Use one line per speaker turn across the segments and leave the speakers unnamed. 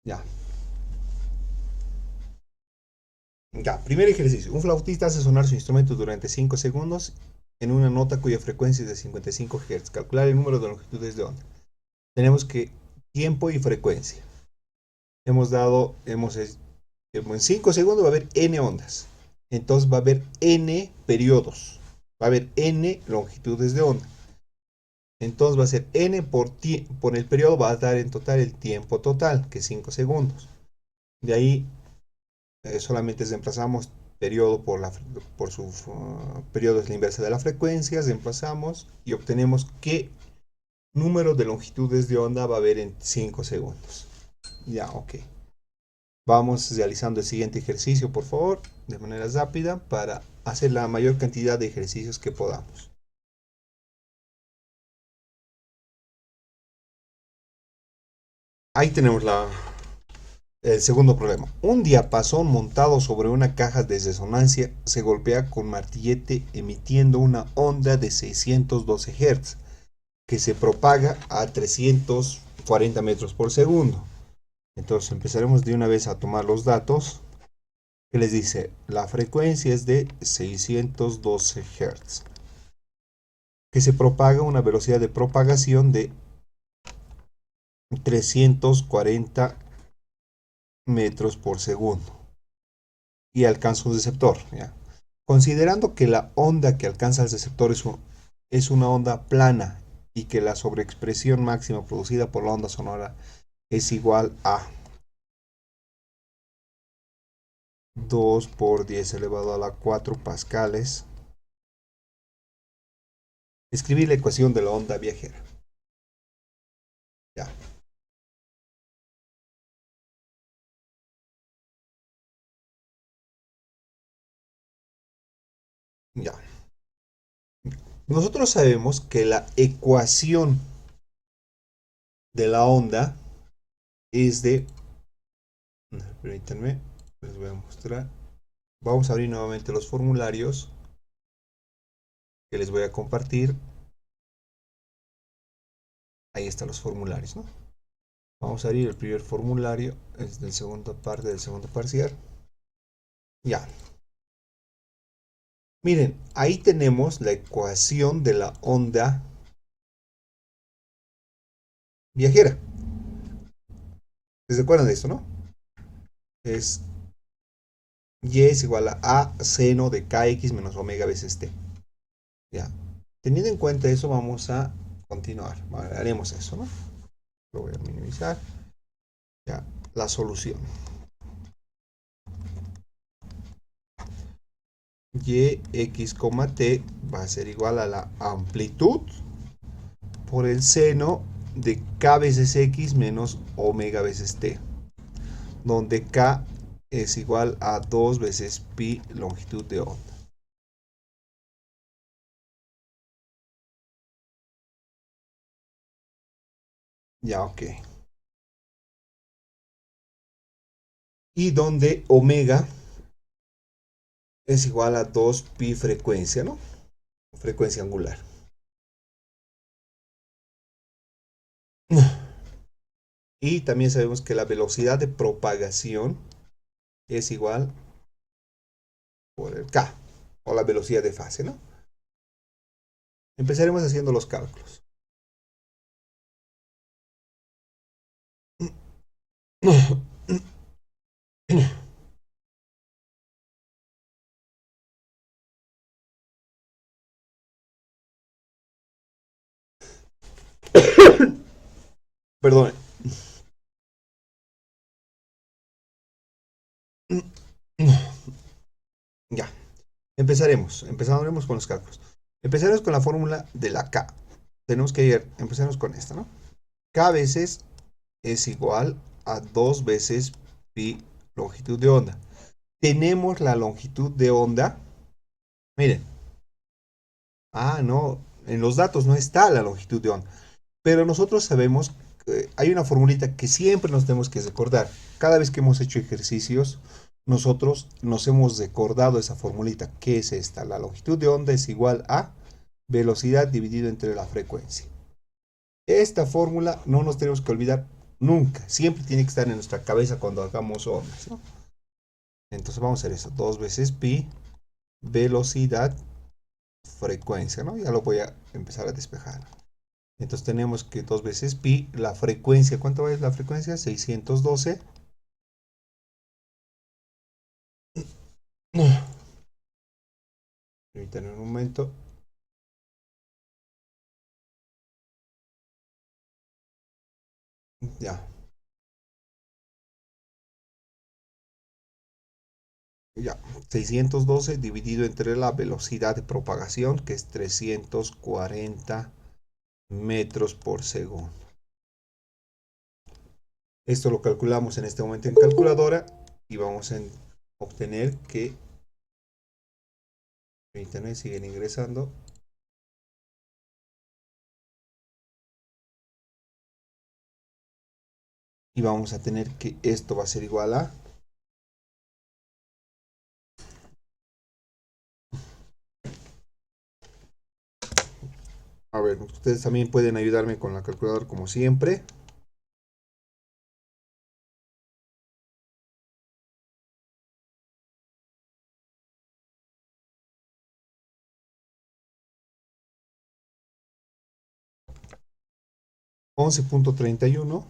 Ya. Ya, primer ejercicio. Un flautista hace sonar su instrumento durante 5 segundos en una nota cuya frecuencia es de 55 Hz. Calcular el número de longitudes de onda. Tenemos que tiempo y frecuencia. En 5 segundos va a haber n ondas. Entonces va a haber n periodos. Va a haber n longitudes de onda. Entonces va a ser n por el periodo, va a dar en total el tiempo total, que es 5 segundos. De ahí solamente reemplazamos periodo por su periodo es la inversa de la frecuencia, reemplazamos y obtenemos qué número de longitudes de onda va a haber en 5 segundos. Ya, ok. Vamos realizando el siguiente ejercicio, por favor, de manera rápida para hacer la mayor cantidad de ejercicios que podamos. Ahí tenemos el segundo problema. Un diapasón montado sobre una caja de resonancia se golpea con martillete emitiendo una onda de 612 Hz que se propaga a 340 metros por segundo. Entonces empezaremos de una vez a tomar los datos que les dice la frecuencia es de 612 Hz que se propaga a una velocidad de propagación de 340 metros por segundo y alcanza un receptor. ¿Ya? Considerando que la onda que alcanza el receptor es una onda plana y que la sobreexpresión máxima producida por la onda sonora es igual a 2 por 10 elevado a la 4 pascales. Escribir la ecuación de la onda viajera. Ya, ya. Nosotros sabemos que la ecuación de la onda es de... Permítanme, les voy a mostrar. Vamos a abrir nuevamente los formularios que les voy a compartir. Ahí están los formularios, ¿no? Vamos a abrir el primer formulario, es del segundo parte del segundo parcial. Ya. Miren, ahí tenemos la ecuación de la onda viajera. ¿Se acuerdan de esto, no? Es y es igual a seno de kx menos omega veces t. Ya. Teniendo en cuenta eso, vamos a continuar. Haremos eso, ¿no? Lo voy a minimizar. Ya. La solución. Y x, t va a ser igual a la amplitud por el seno de k veces x menos omega veces t, donde k es igual a 2 veces pi longitud de onda. Ya, ok. Y donde omega es igual a 2 pi frecuencia, ¿no? Frecuencia angular. Y también sabemos que la velocidad de propagación es igual por el k, o la velocidad de fase, ¿no? Empezaremos haciendo los cálculos. Perdón. Ya. Empezaremos con los cálculos. Empezaremos con la fórmula de la K. Empezaremos con esta, ¿no? K veces es igual a 2 veces pi longitud de onda. Tenemos la longitud de onda. Miren. Ah, no. En los datos no está la longitud de onda. Pero nosotros sabemos que hay una formulita que siempre nos tenemos que recordar. Cada vez que hemos hecho ejercicios, nosotros nos hemos recordado esa formulita. ¿Qué es esta? La longitud de onda es igual a velocidad dividido entre la frecuencia. Esta fórmula no nos tenemos que olvidar nunca, siempre tiene que estar en nuestra cabeza cuando hagamos ondas, ¿no? Entonces vamos a hacer eso, 2 veces pi, velocidad, frecuencia, ¿no? Ya lo voy a empezar a despejar. Entonces tenemos que 2 veces pi, la frecuencia, ¿cuánto es la frecuencia? 612. Permítanme un momento. Ya. Ya. 612 dividido entre la velocidad de propagación, que es 340 metros por segundo. Esto lo calculamos en este momento en calculadora y vamos a obtener que... Permítanme, siguen ingresando. Y vamos a tener que esto va a ser igual a... A ver, ustedes también pueden ayudarme con la calculadora como siempre. Once punto treinta y uno.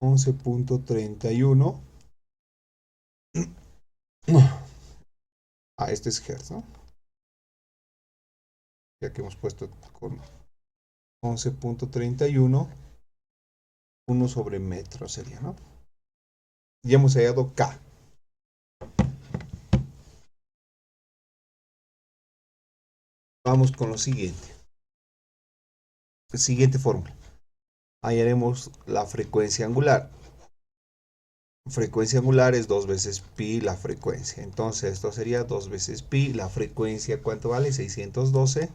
11.31. Ah, este es Hertz, ¿no? Ya que hemos puesto con 11.31, 1 sobre metro sería, ¿no? Ya hemos hallado K. Vamos con lo siguiente. Siguiente fórmula. Hallaremos la frecuencia angular. Frecuencia angular es 2 veces pi la frecuencia. Entonces esto sería 2 veces pi. La frecuencia, ¿cuánto vale? 612.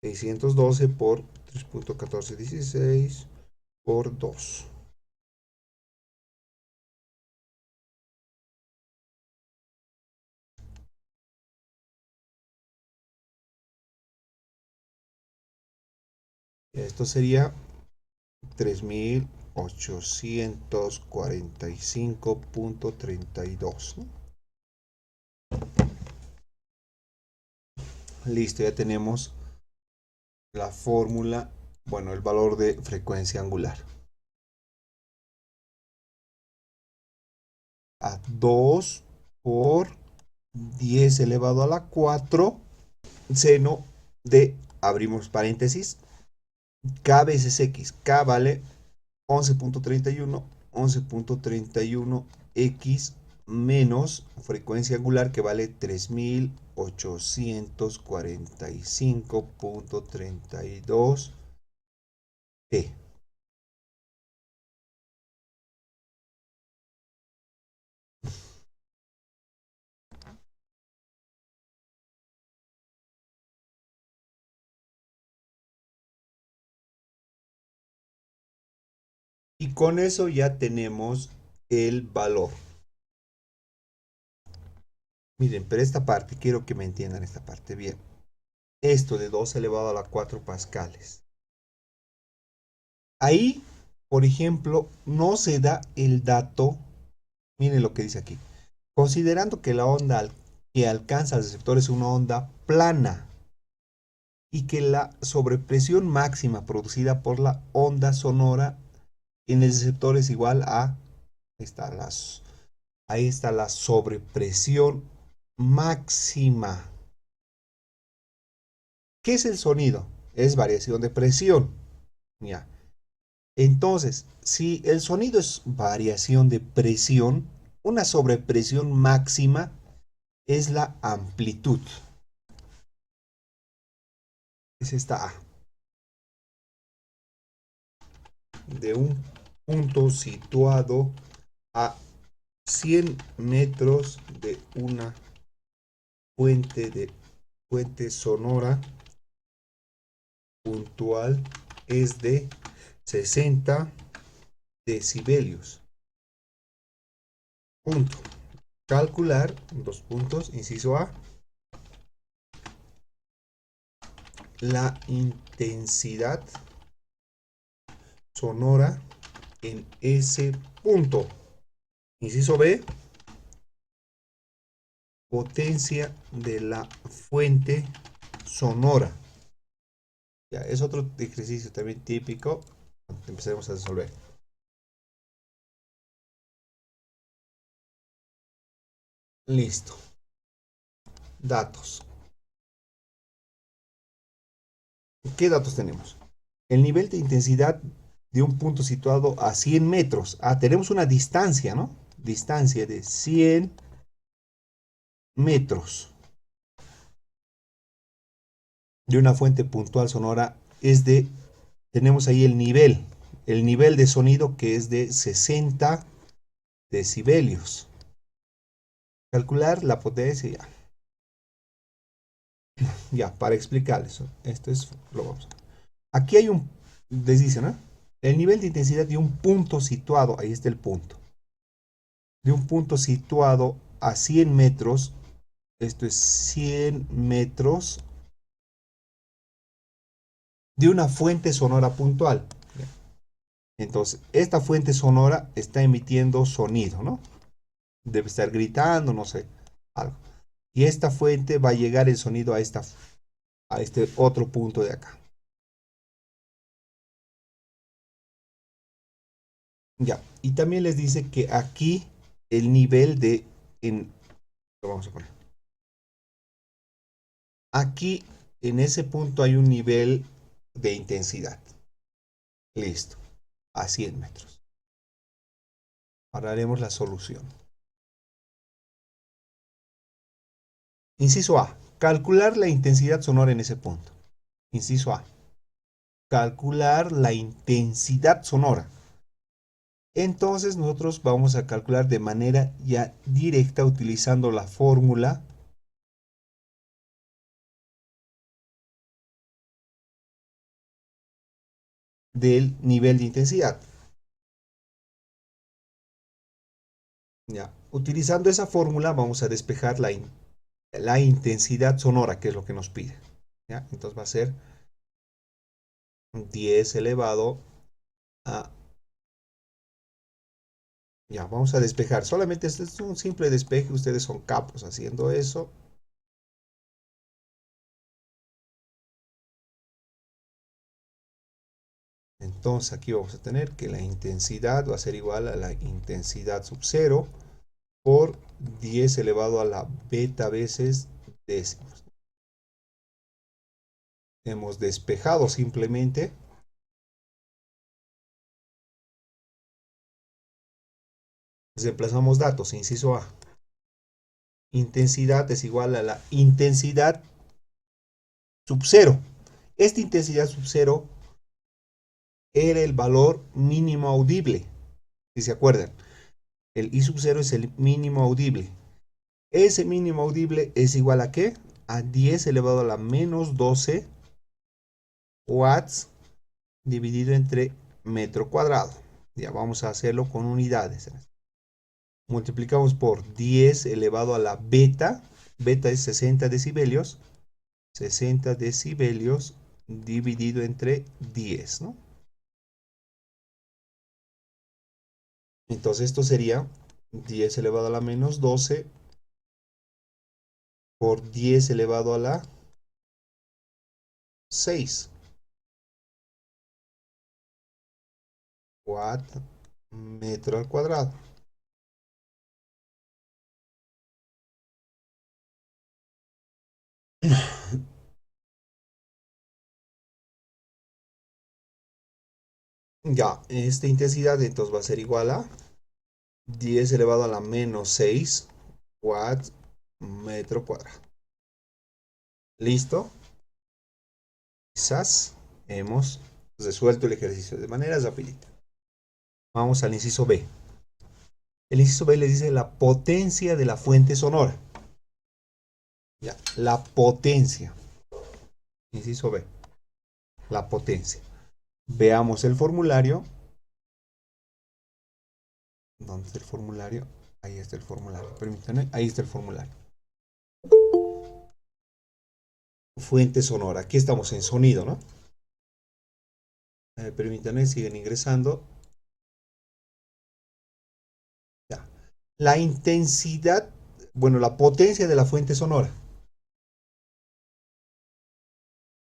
612 por 3.1416 por 2. Esto sería 3845.32, ¿no? Listo, ya tenemos la fórmula, bueno, el valor de frecuencia angular. A 2 por 10 elevado a la 4 seno de, abrimos paréntesis, K veces X. K vale 11.31, 11.31X menos frecuencia angular que vale 3845.32 T. Y con eso ya tenemos el valor. Miren, pero esta parte, quiero que me entiendan esta parte bien. Esto de 2 elevado a la 4 pascales. Ahí, por ejemplo, no se da el dato. Miren lo que dice aquí. Considerando que la onda que alcanza al receptor es una onda plana y que la sobrepresión máxima producida por la onda sonora en el receptor es igual a, ahí está la sobrepresión máxima. ¿Qué es el sonido? Es variación de presión. Ya. Entonces, si el sonido es variación de presión, una sobrepresión máxima es la amplitud. Es esta A. De un punto situado a 100 metros de una fuente sonora puntual es de 60 decibelios. Punto. Calcular, dos puntos, inciso A. la intensidad sonora en ese punto. Inciso B, potencia de la fuente sonora. Ya, es otro ejercicio también típico. Empecemos a resolver. Listo. Datos. ¿Qué datos tenemos? El nivel de intensidad de un punto situado a 100 metros. Ah, tenemos una distancia, ¿no? Distancia de 100 metros de una fuente puntual sonora es de, tenemos ahí el nivel de sonido que es de 60 decibelios. Calcular la potencia, ya para explicarles. Esto es, lo vamos a... Aquí hay un, les dice, ¿no? El nivel de intensidad de un punto situado, ahí está el punto, de un punto situado a 100 metros, esto es 100 metros de una fuente sonora puntual. Entonces, esta fuente sonora está emitiendo sonido, ¿no? Debe estar gritando, no sé, algo. Y esta fuente va a llegar el sonido a este otro punto de acá. Ya, y también les dice que aquí el nivel de, lo vamos a poner. Aquí en ese punto hay un nivel de intensidad. Listo, a 100 metros. Ahora haremos la solución. Inciso A, calcular la intensidad sonora en ese punto. Inciso A, calcular la intensidad sonora. Entonces nosotros vamos a calcular de manera ya directa utilizando la fórmula del nivel de intensidad. Ya, utilizando esa fórmula vamos a despejar la intensidad sonora, que es lo que nos pide. ¿Ya? Entonces va a ser 10 elevado a... Ya, vamos a despejar. Solamente este es un simple despeje. Ustedes son capos haciendo eso. Entonces aquí vamos a tener que la intensidad va a ser igual a la intensidad sub 0 por 10 elevado a la beta veces décimos. Hemos despejado simplemente. Reemplazamos datos. Inciso A. Intensidad es igual a la intensidad sub 0. Esta intensidad sub 0 era el valor mínimo audible. Si se acuerdan, el I sub 0 es el mínimo audible. Ese mínimo audible es igual a ¿qué? A 10 elevado a la menos 12 watts dividido entre metro cuadrado. Ya vamos a hacerlo con unidades. Multiplicamos por 10 elevado a la beta. Beta es 60 decibelios. 60 decibelios dividido entre 10, ¿no? Entonces esto sería 10 elevado a la menos 12 por 10 elevado a la 6 watt metro al cuadrado. Ya, esta intensidad entonces va a ser igual a 10 elevado a la menos 6 watt metro cuadrado. ¿Listo? Quizás hemos resuelto el ejercicio de manera rapidita. Vamos al inciso B. El inciso B le dice la potencia de la fuente sonora. Ya, la potencia. Inciso B. La potencia. Veamos el formulario. ¿Dónde está el formulario? Ahí está el formulario. Permítanme. Ahí está el formulario. fuente sonora. Aquí estamos en sonido, ¿no? Permítanme, siguen ingresando. Ya. La intensidad, bueno, la potencia de la fuente sonora.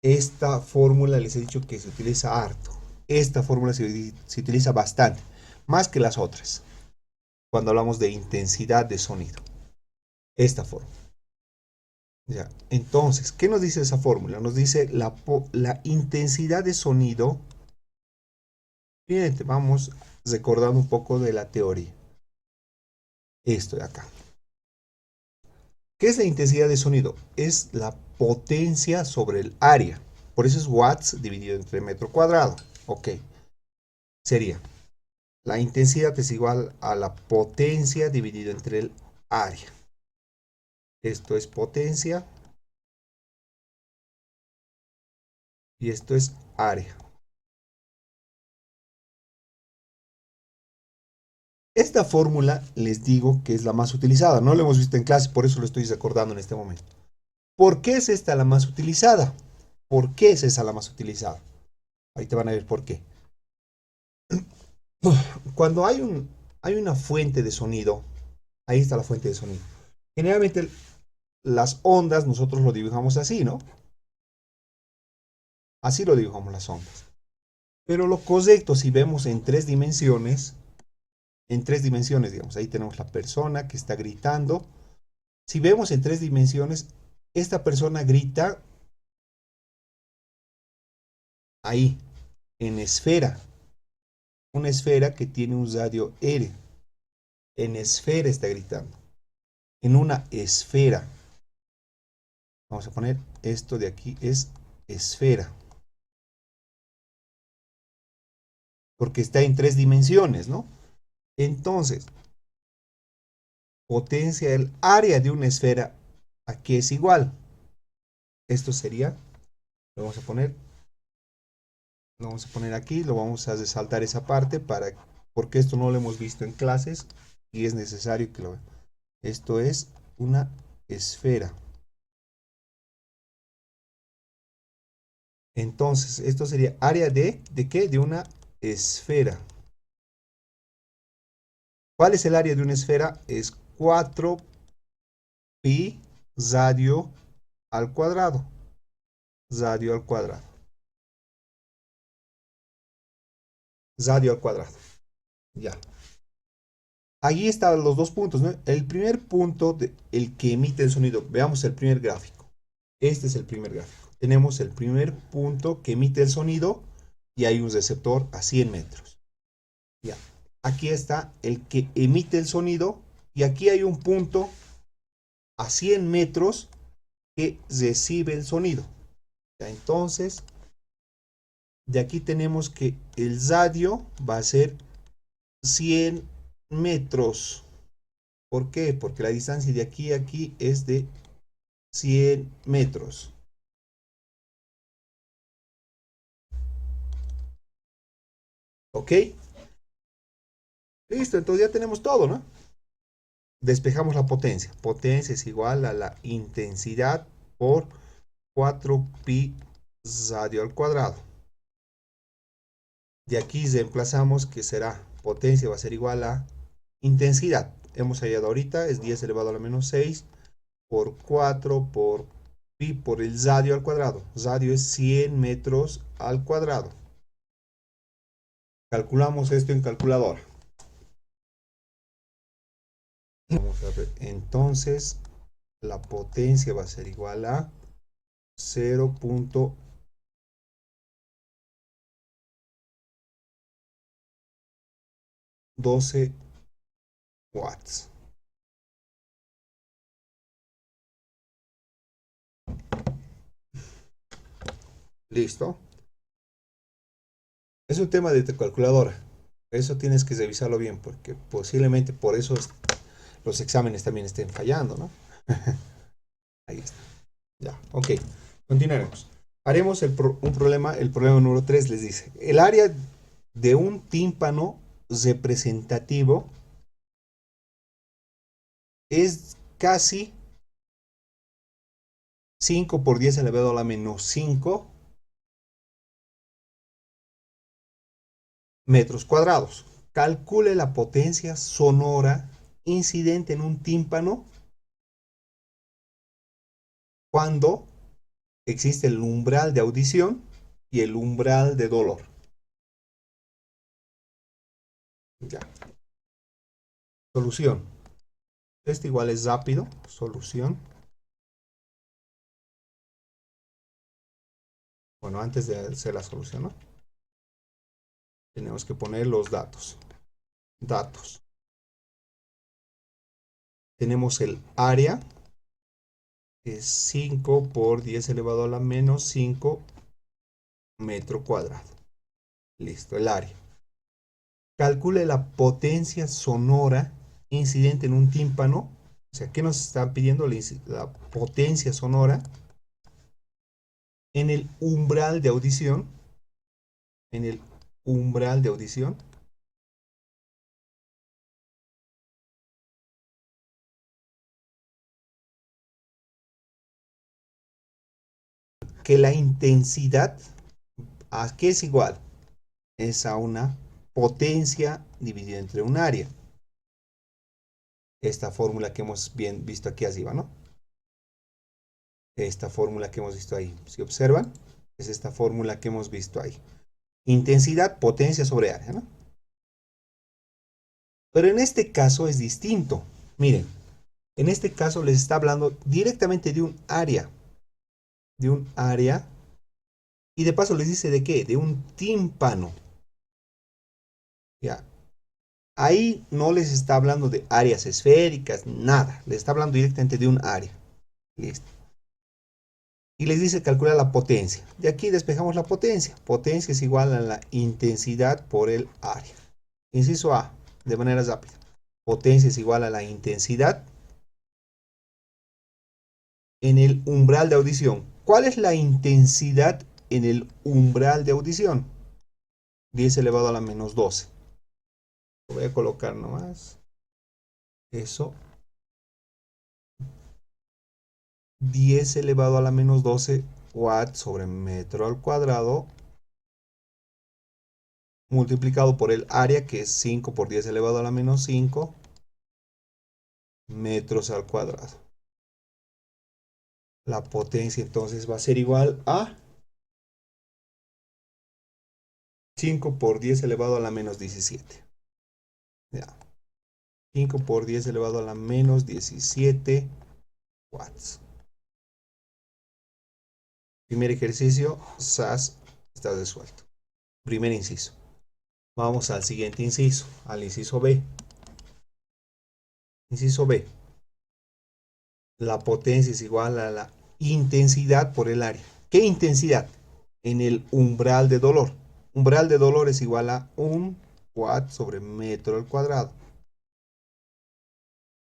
Esta fórmula les he dicho que se utiliza harto. Esta fórmula se utiliza bastante, más que las otras, cuando hablamos de intensidad de sonido. Esta fórmula. Ya. Entonces, ¿qué nos dice esa fórmula? Nos dice la intensidad de sonido. Fíjate, vamos recordando un poco de la teoría. Esto de acá. ¿Qué es la intensidad de sonido? Es la potencia sobre el área. Por eso es watts dividido entre metro cuadrado. Ok. Sería, la intensidad es igual a la potencia dividido entre el área. Esto es potencia. Y esto es área. Esta fórmula les digo que es la más utilizada. No lo hemos visto en clase, por eso lo estoy recordando en este momento. ¿Por qué es esta la más utilizada? ¿Por qué es esa la más utilizada? Ahí te van a ver por qué. Cuando hay una fuente de sonido, ahí está la fuente de sonido. Generalmente las ondas nosotros lo dibujamos así, ¿no? Así lo dibujamos las ondas. Pero lo correcto, si vemos en tres dimensiones, digamos, ahí tenemos la persona que está gritando. Si vemos en tres dimensiones, esta persona grita ahí, en esfera. Una esfera que tiene un radio R. En esfera está gritando. En una esfera. Vamos a poner esto de aquí es esfera. Porque está en tres dimensiones, ¿no? Entonces, potencia del área de una esfera aquí es igual. Esto sería, lo vamos a poner aquí, lo vamos a resaltar esa parte porque esto no lo hemos visto en clases y es necesario que lo vean. Esto es una esfera. Entonces, esto sería área ¿de qué? De una esfera. ¿Cuál es el área de una esfera? Es 4 pi radio al cuadrado. Radio al cuadrado. Radio al cuadrado. Ya. Ahí están los dos puntos, ¿no? El primer punto, el que emite el sonido. Veamos el primer gráfico. Este es el primer gráfico. Tenemos el primer punto que emite el sonido y hay un receptor a 100 metros. Ya. Aquí está el que emite el sonido y aquí hay un punto a 100 metros que recibe el sonido. Ya, entonces, de aquí tenemos que el radio va a ser 100 metros. ¿Por qué? Porque la distancia de aquí a aquí es de 100 metros. ¿Ok? Listo, entonces ya tenemos todo, ¿no? Despejamos la potencia. Potencia es igual a la intensidad por 4 pi radio al cuadrado. De aquí reemplazamos que será potencia va a ser igual a intensidad. Hemos hallado ahorita, es 10 elevado a la menos 6 por 4 por pi por el radio al cuadrado. Radio es 100 metros al cuadrado. Calculamos esto en calculadora. Vamos a ver. Entonces, la potencia va a ser igual a 0.12 watts. ¿Listo? Es un tema de tu calculadora. Eso tienes que revisarlo bien porque posiblemente por eso los exámenes también estén fallando, ¿no? Ahí está. Ya, ok. Continuaremos. Haremos un problema, el problema número 3 les dice, el área de un tímpano representativo es casi 5 por 10 elevado a la menos 5 metros cuadrados. Calcule la potencia sonora incidente en un tímpano cuando existe el umbral de audición y el umbral de dolor. Ya. Solución. Este igual es rápido. Solución. Bueno, antes de hacer la solución, ¿no? Tenemos que poner los datos. Datos. Tenemos el área, que es 5 por 10 elevado a la menos 5 metro cuadrado. Listo, el área. Calcule la potencia sonora incidente en un tímpano. O sea, ¿qué nos están pidiendo? La potencia sonora en el umbral de audición. En el umbral de audición. Que la intensidad, ¿a qué es igual? Es a una potencia dividida entre un área. Esta fórmula que hemos visto aquí arriba, ¿no? Esta fórmula que hemos visto ahí. Si observan, es esta fórmula que hemos visto ahí. Intensidad, potencia sobre área, ¿no? Pero en este caso es distinto. Miren, en este caso les está hablando directamente de un área. De un área. Y de paso les dice de qué? De un tímpano. Ya. Ahí no les está hablando de áreas esféricas, nada. Les está hablando directamente de un área. Listo. Y les dice calcular la potencia. De aquí despejamos la potencia. Potencia es igual a la intensidad por el área. Inciso A, de manera rápida. Potencia es igual a la intensidad en el umbral de audición. ¿Cuál es la intensidad en el umbral de audición? 10 elevado a la menos 12. Lo voy a colocar nomás. Eso. 10 elevado a la menos 12 watts sobre metro al cuadrado multiplicado por el área, que es 5 por 10 elevado a la menos 5 metros al cuadrado. La potencia entonces va a ser igual a 5 por 10 elevado a la menos 17. Ya. 5 por 10 elevado a la menos 17 watts. Primer ejercicio, SAS está resuelto. Primer inciso. Vamos al siguiente inciso, al inciso B. Inciso B. La potencia es igual a la intensidad por el área. ¿Qué intensidad? En el umbral de dolor. Umbral de dolor es igual a 1 watt sobre metro al cuadrado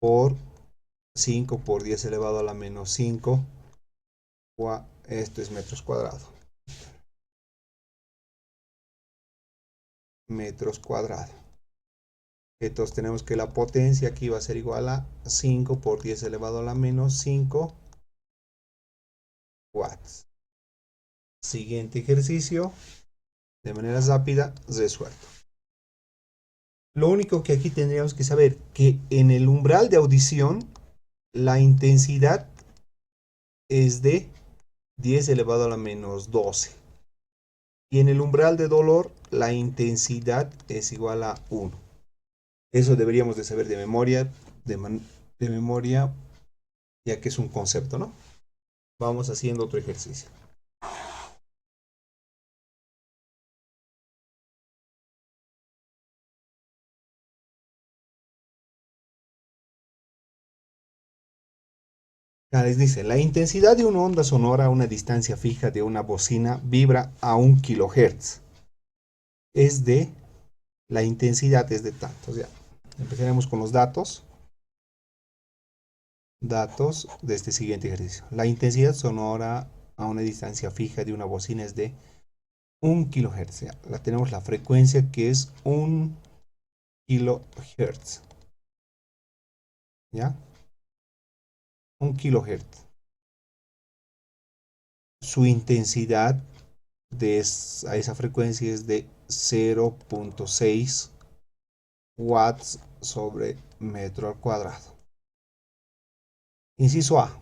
por 5 por 10 elevado a la menos 5. Esto es metros cuadrados. Metros cuadrados. Entonces tenemos que la potencia aquí va a ser igual a 5 por 10 elevado a la menos 5 watts. Siguiente ejercicio, de manera rápida, resuelto. Lo único que aquí tendríamos que saber que en el umbral de audición la intensidad es de 10 elevado a la menos 12. Y en el umbral de dolor la intensidad es igual a 1. Eso deberíamos de saber de memoria, de memoria, ya que es un concepto, ¿no? Vamos haciendo otro ejercicio. Les dice, la intensidad de una onda sonora a una distancia fija de una bocina vibra a 1 kHz. Es de, la intensidad es de tantos. Ya. Empezaremos con los datos. Datos de este siguiente ejercicio. La intensidad sonora a una distancia fija de una bocina es de 1 kHz. Ya. La tenemos la frecuencia que es 1 kHz. ¿Ya? 1 kHz. su intensidad a esa frecuencia es de 0.6 watts sobre metro al cuadrado. Inciso A.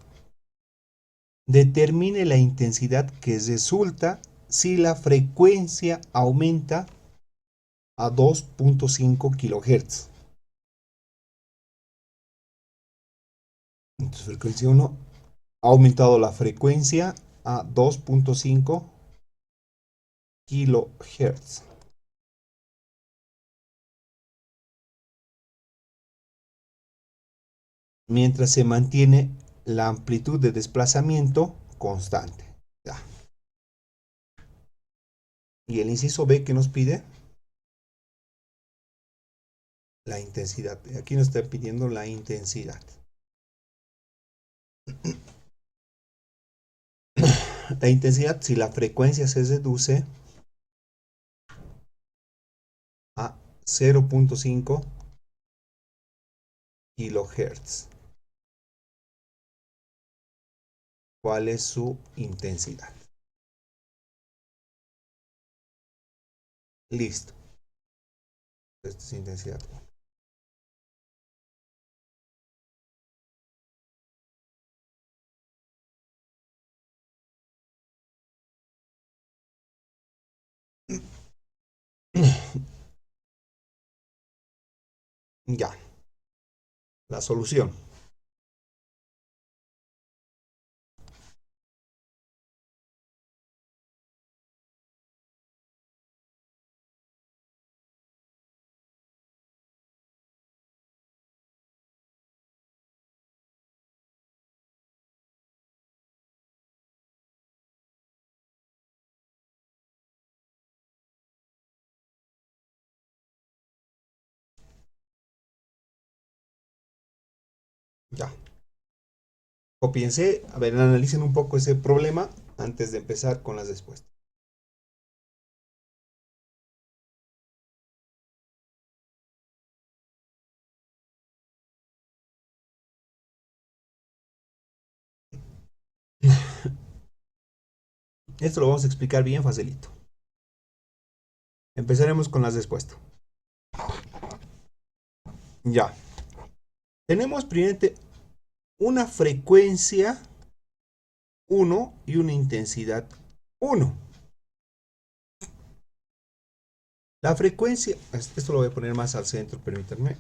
Determine la intensidad que resulta si la frecuencia aumenta a 2.5 kHz. Entonces, frecuencia 1 ha aumentado la frecuencia a 2.5 kHz. Mientras se mantiene la amplitud de desplazamiento constante. Ya. Y el inciso B que nos pide la intensidad. Aquí nos está pidiendo la intensidad. La intensidad, si la frecuencia se reduce a 0.5 kHz. ¿Cuál es su intensidad? Listo. Esta es intensidad 1. Ya. La solución. Ya. Copiense, a ver, analicen un poco ese problema antes de empezar con las respuestas. Esto lo vamos a explicar bien facilito. Empezaremos con las respuestas. Ya. Tenemos primero una frecuencia 1 y una intensidad 1. La frecuencia, esto lo voy a poner más al centro, permítanme,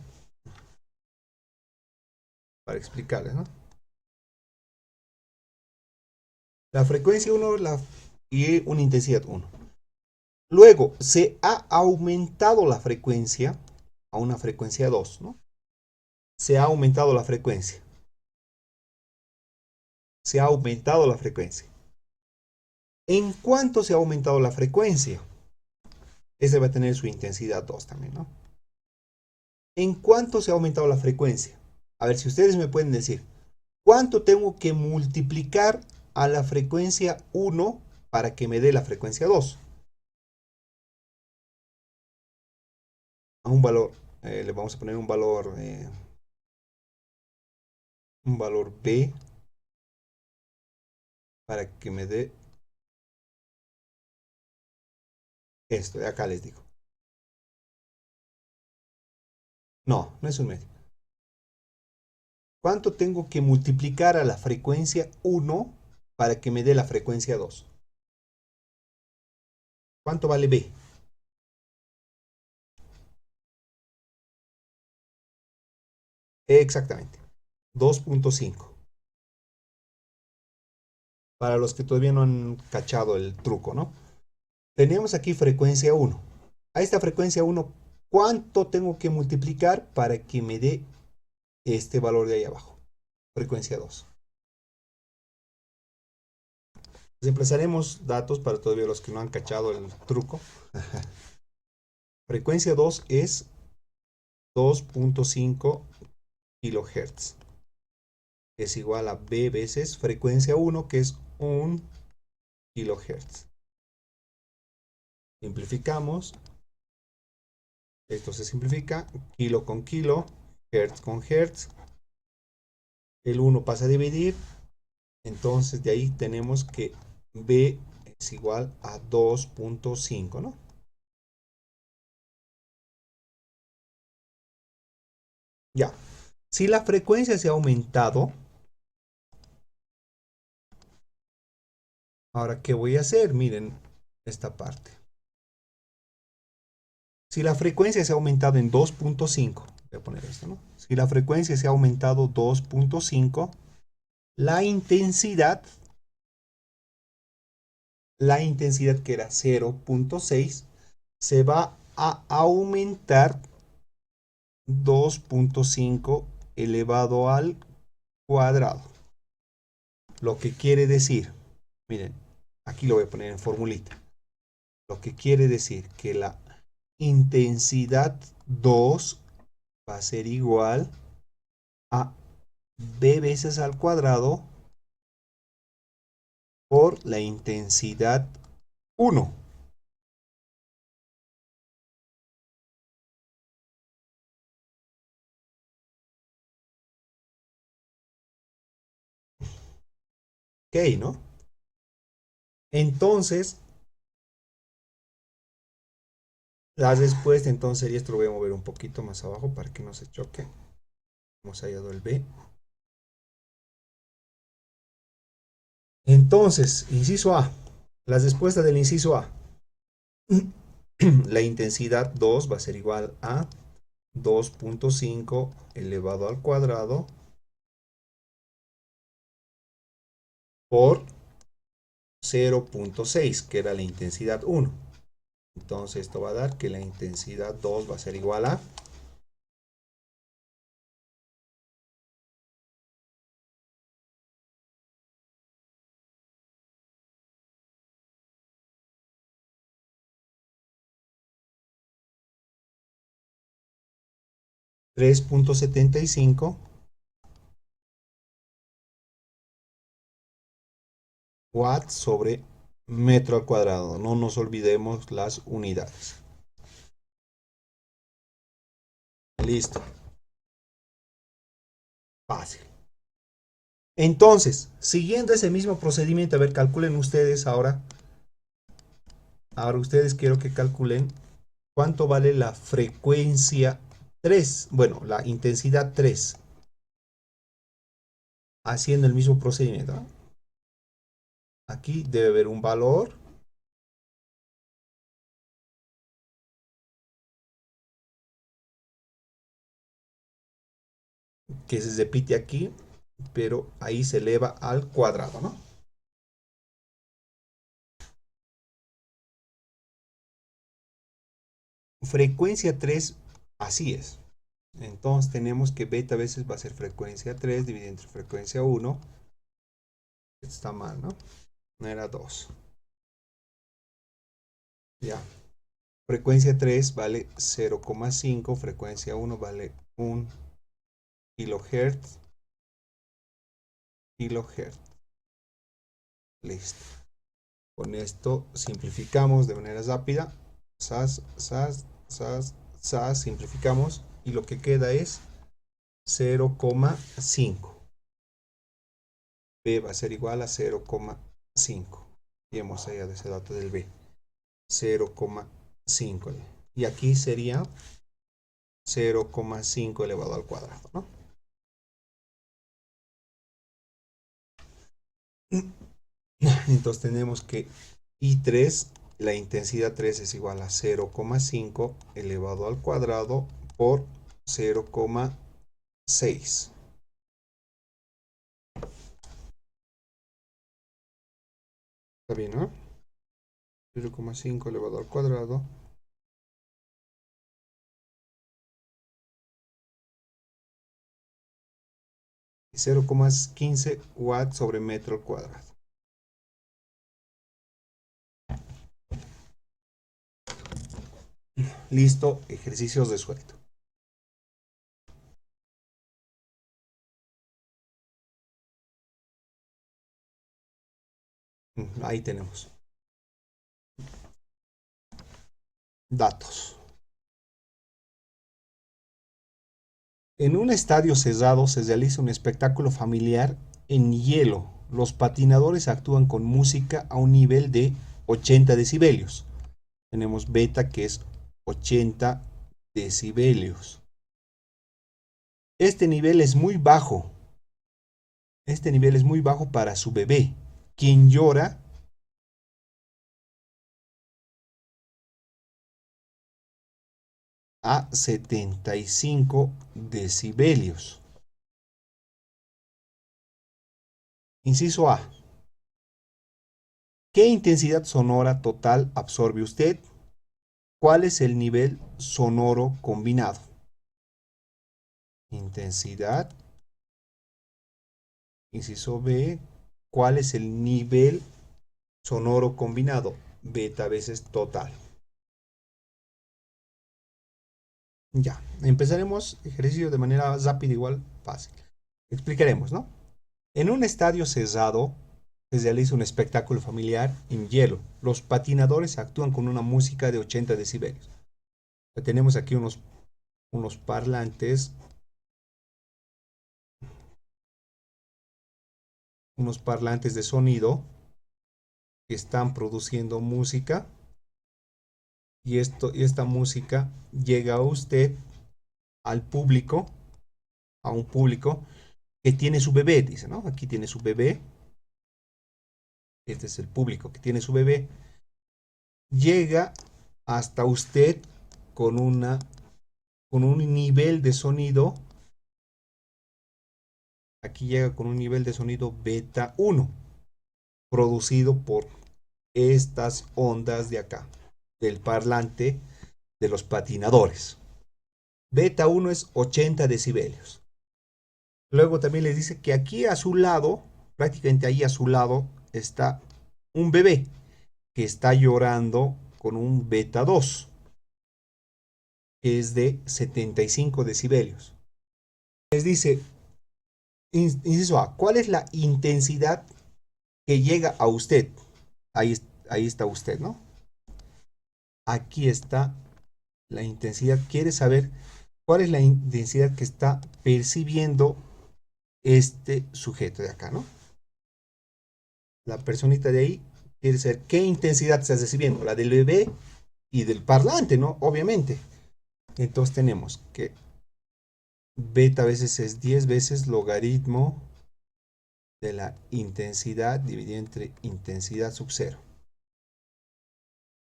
para explicarles, ¿no? La frecuencia 1 y una intensidad 1. Luego, se ha aumentado la frecuencia a una frecuencia 2, ¿no? Se ha aumentado la frecuencia. Se ha aumentado la frecuencia. ¿En cuánto se ha aumentado la frecuencia? Ese va a tener su intensidad 2 también, ¿no? ¿En cuánto se ha aumentado la frecuencia? A ver si ustedes me pueden decir, ¿cuánto tengo que multiplicar a la frecuencia 1 para que me dé la frecuencia 2? A un valor, le vamos a poner un valor B para que me dé esto. De acá les digo. No, no es un medio. ¿Cuánto tengo que multiplicar a la frecuencia 1 para que me dé la frecuencia 2? ¿Cuánto vale B? Exactamente. 2.5. Para los que todavía no han cachado el truco, ¿no? Tenemos aquí frecuencia 1. A esta frecuencia 1, ¿cuánto tengo que multiplicar para que me dé este valor de ahí abajo? Frecuencia 2. Reemplazaremos datos para todavía los que no han cachado el truco. Frecuencia 2 es 2.5 kHz. Es igual a B veces frecuencia 1, que es 1 kHz. Simplificamos. Esto se simplifica. Kilo con kilo, hertz con hertz. El 1 pasa a dividir. Entonces de ahí tenemos que B es igual a 2.5, ¿no? Ya. Si la frecuencia se ha aumentado, ahora, ¿qué voy a hacer? Miren esta parte. Si la frecuencia se ha aumentado en 2.5, voy a poner esto, ¿no? Si la frecuencia se ha aumentado 2.5, la intensidad que era 0.6, se va a aumentar 2.5 elevado al cuadrado. Lo que quiere decir, miren, aquí lo voy a poner en formulita. Lo que quiere decir que la intensidad 2 va a ser igual a b veces al cuadrado por la intensidad 1. Ok, ¿no? Entonces, la respuesta entonces sería, esto lo voy a mover un poquito más abajo para que no se choque. Hemos hallado el B. Entonces, inciso A. La respuesta del inciso A. La intensidad 2 va a ser igual a 2.5 elevado al cuadrado por 0.6, que era la intensidad 1. Entonces esto va a dar que la intensidad 2 va a ser igual a 3.75 watts sobre metro al cuadrado. No nos olvidemos las unidades. Listo. Fácil. Entonces, siguiendo ese mismo procedimiento, a ver, calculen ustedes ahora. Ahora ustedes quiero que calculen cuánto vale la frecuencia 3. Bueno, la intensidad 3. Haciendo el mismo procedimiento, ¿no? Aquí debe haber un valor que se repite aquí, pero ahí se eleva al cuadrado, ¿no? Frecuencia 3, así es. Entonces tenemos que beta a veces va a ser frecuencia 3 dividido entre frecuencia 1. Está mal, ¿no? No era 2. Ya. Frecuencia 3 vale 0,5. Frecuencia 1 vale 1 kilohertz. Listo. Con esto simplificamos de manera rápida. SAS, SAS, SAS, SAS. Simplificamos. Y lo que queda es 0,5. B va a ser igual a 0,5. Y hemos hallado ese dato del B. 0,5. Y aquí sería 0,5 elevado al cuadrado, ¿no? Entonces tenemos que I3, la intensidad 3 es igual a 0,5 elevado al cuadrado por 0,6. ¿Está bien, no? 0,5 elevado al cuadrado. Y 0,15 watts sobre metro al cuadrado. Listo, ejercicios resueltos. Ahí tenemos. Datos. En un estadio cerrado se realiza un espectáculo familiar en hielo los patinadores actúan con música a un nivel de 80 decibelios. Tenemos beta que es 80 decibelios. Este nivel es muy bajo. Este nivel es muy bajo para su bebé, quien llora a 75 decibelios. Inciso A. ¿Qué intensidad sonora total absorbe usted? ¿Cuál es el nivel sonoro combinado? Intensidad. Inciso B. ¿Cuál es el nivel sonoro combinado? Beta veces total. Ya, empezaremos ejercicio de manera rápida, igual fácil. Explicaremos, ¿no? En un estadio cerrado se realiza un espectáculo familiar en hielo. Los patinadores actúan con una música de 80 decibelios. Tenemos aquí unos parlantes, de sonido que están produciendo música y esta música llega a usted, al público, a un público que tiene su bebé, dice, ¿no? Aquí tiene su bebé. Este es el público que tiene su bebé. Llega hasta usted con un nivel de sonido. Aquí llega con un nivel de sonido beta 1, producido por estas ondas de acá, del parlante de los patinadores. Beta 1 es 80 decibelios. Luego también les dice que aquí a su lado, prácticamente ahí a su lado, está un bebé que está llorando con un beta 2, que es de 75 decibelios. Les dice, inciso A, ¿cuál es la intensidad que llega a usted? Ahí está usted, ¿no? Aquí está la intensidad. Quiere saber cuál es la intensidad que está percibiendo este sujeto de acá, ¿no? La personita de ahí quiere saber qué intensidad estás recibiendo, la del bebé y del parlante, ¿no? Obviamente. Entonces tenemos que beta veces es 10 veces logaritmo de la intensidad dividido entre intensidad sub 0.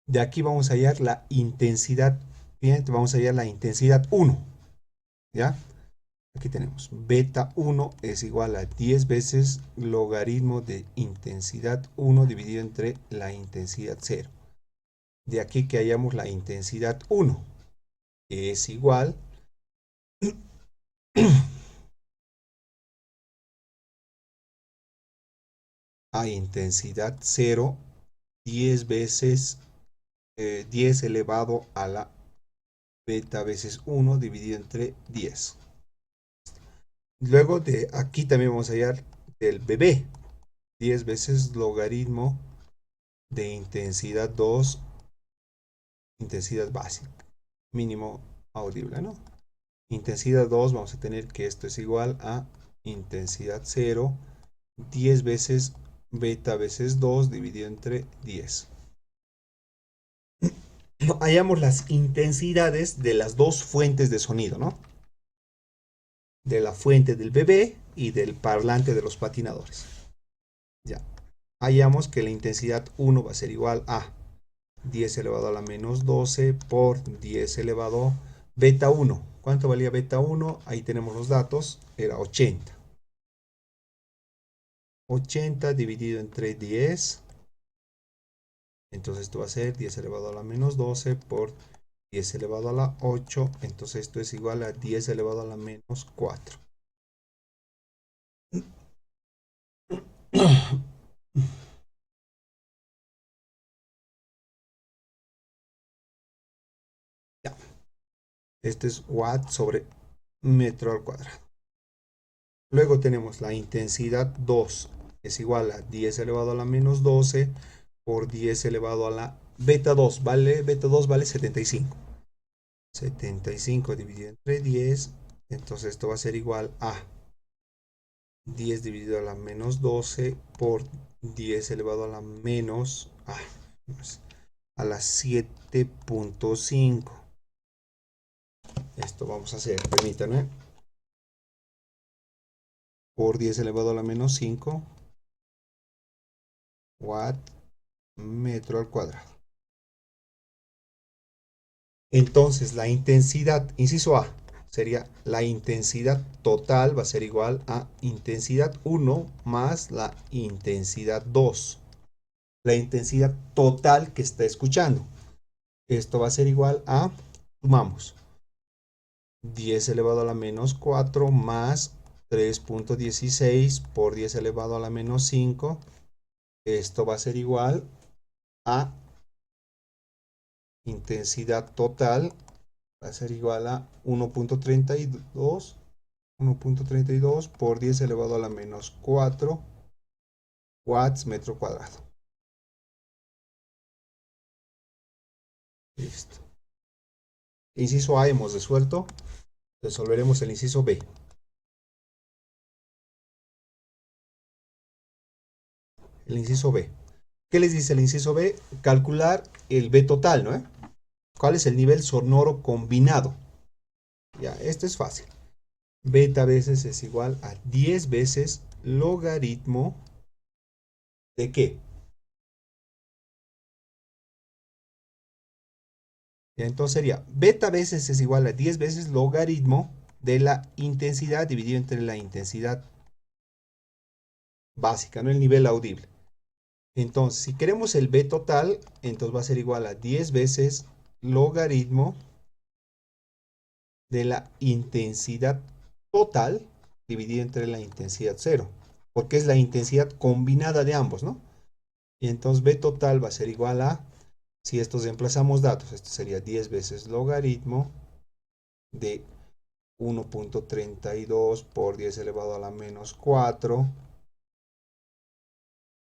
De aquí vamos a hallar la intensidad, bien, vamos a hallar la intensidad 1, ¿ya? Aquí tenemos beta 1 es igual a 10 veces logaritmo de intensidad 1 dividido entre la intensidad 0. De aquí que hallamos la intensidad 1, que es igual a intensidad 0, 10 veces 10 elevado a la beta veces 1 dividido entre 10. Luego de aquí también vamos a hallar del bebé, 10 veces logaritmo de intensidad 2, intensidad básica, mínimo audible, ¿no? Intensidad 2, vamos a tener que esto es igual a intensidad 0, 10 veces beta veces 2 dividido entre 10. Hallamos las intensidades de las dos fuentes de sonido, ¿no? De la fuente del bebé y del parlante de los patinadores. Ya. Hallamos que la intensidad 1 va a ser igual a 10 elevado a la menos 12 por 10 elevado a beta 1. ¿Cuánto valía beta 1? Ahí tenemos los datos. Era 80. 80 dividido entre 10. Entonces esto va a ser 10 elevado a la menos 12 por 10 elevado a la 8. Entonces esto es igual a 10 elevado a la menos 4. Ya. Este es watt sobre metro al cuadrado. Luego tenemos la intensidad 2 es igual a 10 elevado a la menos 12 por 10 elevado a la beta 2. Beta 2 vale 75. 75 dividido entre 10. Entonces esto va a ser igual a 10 dividido a la menos 12 por 10 elevado a la menos a la 7.5. Esto vamos a hacer, permítanme, por 10 elevado a la menos 5 watt metro al cuadrado. Entonces la intensidad, inciso A, sería la intensidad total, va a ser igual a intensidad 1 más la intensidad 2. La intensidad total que está escuchando. Esto va a ser igual a, sumamos, 10 elevado a la menos 4 más 3.16 por 10 elevado a la menos 5. Esto va a ser igual a intensidad total, va a ser igual a 1.32 por 10 elevado a la menos 4 watts metro cuadrado. Listo. Inciso A hemos resuelto. Resolveremos el inciso B. El inciso B. ¿Qué les dice el inciso B? Calcular el B total, ¿no? ¿Cuál es el nivel sonoro combinado? Ya, esto es fácil. Beta veces es igual a 10 veces logaritmo ¿de qué? Ya, entonces sería beta veces es igual a 10 veces logaritmo de la intensidad dividido entre la intensidad básica, ¿no? El nivel audible. Entonces, si queremos el B total, entonces va a ser igual a 10 veces logaritmo de la intensidad total dividido entre la intensidad cero, porque es la intensidad combinada de ambos, ¿no? Y entonces B total va a ser igual a, si estos reemplazamos datos, esto sería 10 veces logaritmo de 1.32 por 10 elevado a la menos 4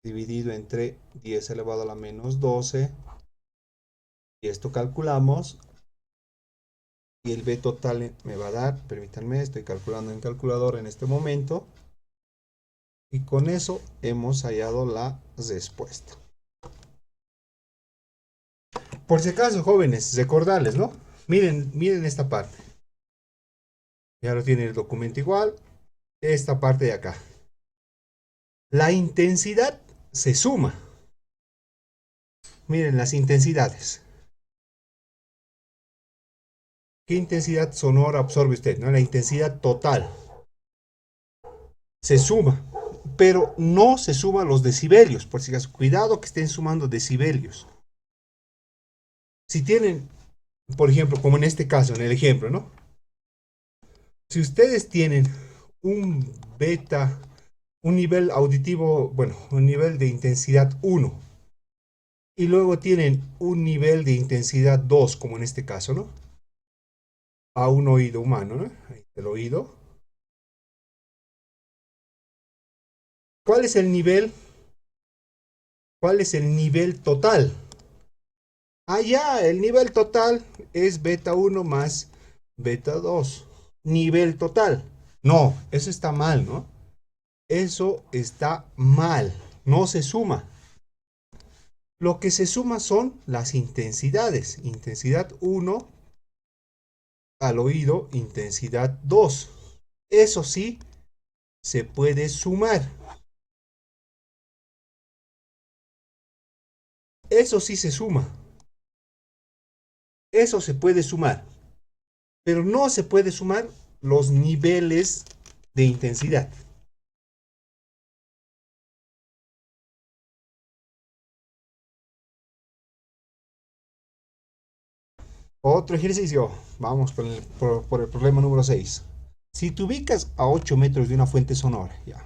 dividido entre 10 elevado a la menos 12. Y esto calculamos. Y el B total me va a dar, permítanme, estoy calculando en calculadora en este momento. Y con eso hemos hallado la respuesta. Por si acaso, jóvenes, recordarles, ¿no? Miren esta parte. Ya lo tiene el documento igual. Esta parte de acá. La intensidad se suma. Miren las intensidades. ¿Qué intensidad sonora absorbe usted? ¿No? La intensidad total. Se suma. Pero no se suman los decibelios. Por si acaso, cuidado que estén sumando decibelios. Si tienen, por ejemplo, como en este caso, en el ejemplo, ¿no? Si ustedes tienen un beta, un nivel auditivo, bueno, un nivel de intensidad 1, y luego tienen un nivel de intensidad 2, como en este caso, ¿no? A un oído humano, ¿no? Ahí el oído. ¿Cuál es el nivel? ¿Cuál es el nivel total? Ah, ya, el nivel total es beta 1 más beta 2. Nivel total. No, eso está mal, ¿no? Eso está mal. No se suma. Lo que se suma son las intensidades. Intensidad 1 al oído, intensidad 2. Eso sí se puede sumar. Eso sí se suma. Eso se puede sumar. Pero no se puede sumar los niveles de intensidad. Otro ejercicio. Vamos por el problema número 6. Si te ubicas a 8 metros de una fuente sonora, ya.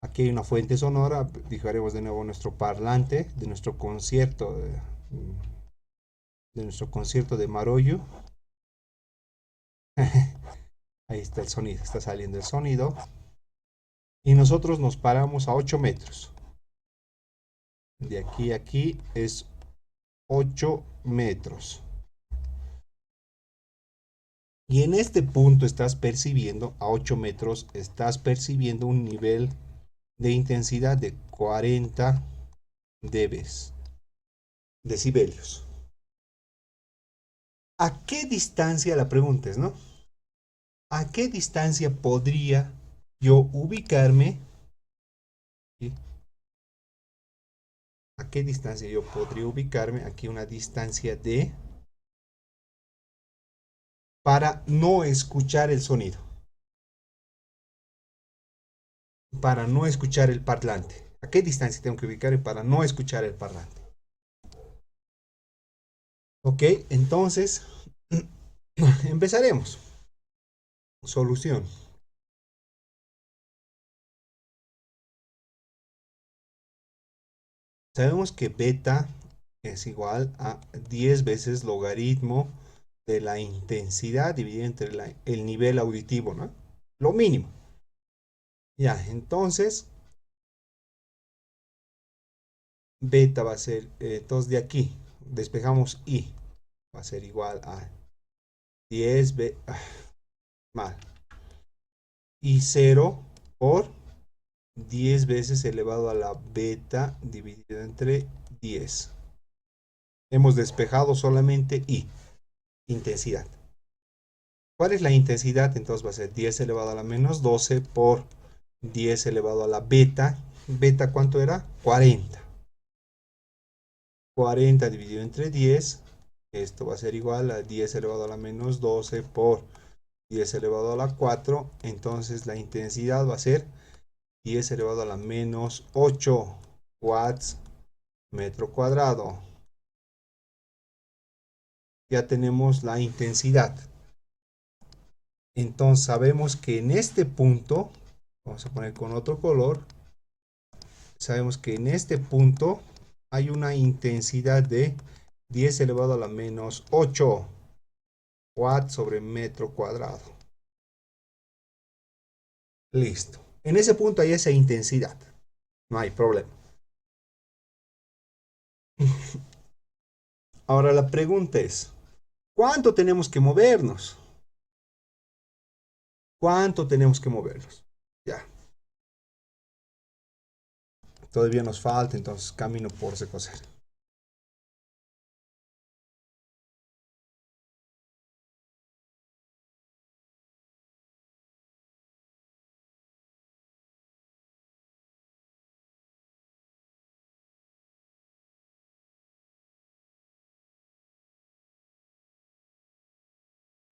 Aquí hay una fuente sonora, fijaremos de nuevo nuestro parlante de nuestro concierto de Marollo. Ahí está el sonido, está saliendo el sonido. Y nosotros nos paramos a 8 metros. De aquí a aquí es 8 metros. Y en este punto estás percibiendo, a 8 metros, estás percibiendo un nivel de intensidad de 40 decibelios. ¿A qué distancia, la pregunta es, ¿no? ¿A qué distancia podría yo ubicarme? ¿Sí? ¿A qué distancia yo podría ubicarme? Aquí una distancia de, para no escuchar el sonido, para no escuchar el parlante. ¿A qué distancia tengo que ubicarme para no escuchar el parlante? Ok, entonces empezaremos. Solución. Sabemos que beta es igual a 10 veces logaritmo de la intensidad dividido entre el nivel auditivo, ¿no? Lo mínimo. Ya, entonces, beta va a ser, entonces de aquí, despejamos i, va a ser igual a 10 mal, y 0 por 10 veces elevado a la beta dividido entre 10. Hemos despejado solamente i, intensidad. ¿Cuál es la intensidad? Entonces va a ser 10 elevado a la menos 12 por 10 elevado a la beta. ¿Beta cuánto era? 40. 40 dividido entre 10. Esto va a ser igual a 10 elevado a la menos 12 por 10 elevado a la 4. Entonces la intensidad va a ser 10 elevado a la menos 8 watts metro cuadrado. Ya tenemos la intensidad. Entonces sabemos que en este punto, vamos a poner con otro color, sabemos que en este punto hay una intensidad de 10 elevado a la menos 8 watts sobre metro cuadrado. Listo. En ese punto hay esa intensidad. No hay problema. Ahora la pregunta es, ¿cuánto tenemos que movernos? ¿Cuánto tenemos que movernos? Ya. Todavía nos falta, entonces camino por coser.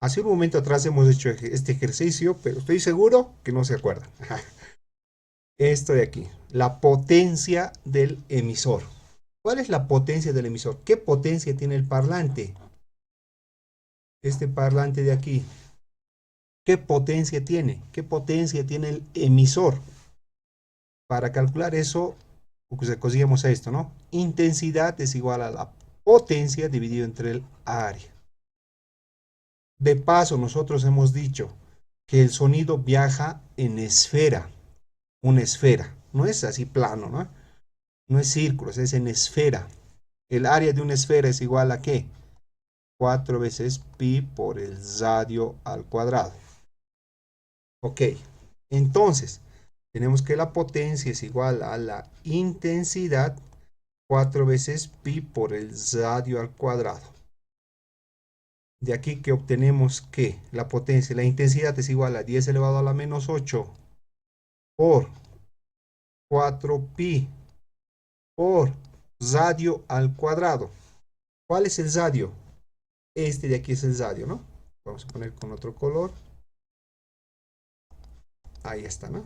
Hace un momento atrás hemos hecho este ejercicio, pero estoy seguro que no se acuerdan. Esto de aquí, la potencia del emisor. ¿Cuál es la potencia del emisor? ¿Qué potencia tiene el parlante? Este parlante de aquí. ¿Qué potencia tiene? ¿Qué potencia tiene el emisor? Para calcular eso, pues cosíamos esto, ¿no? Intensidad es igual a la potencia dividido entre el área. De paso, nosotros hemos dicho que el sonido viaja en esfera, una esfera. No es así plano, ¿no? No es círculos, es en esfera. El área de una esfera es igual a ¿qué? 4 veces pi por el radio al cuadrado. Ok, entonces tenemos que la potencia es igual a la intensidad 4 veces pi por el radio al cuadrado. De aquí que obtenemos que la potencia, la intensidad es igual a 10 elevado a la menos 8 por 4 pi por radio al cuadrado. ¿Cuál es el radio? Este de aquí es el radio, ¿no? Vamos a poner con otro color. Ahí está, ¿no?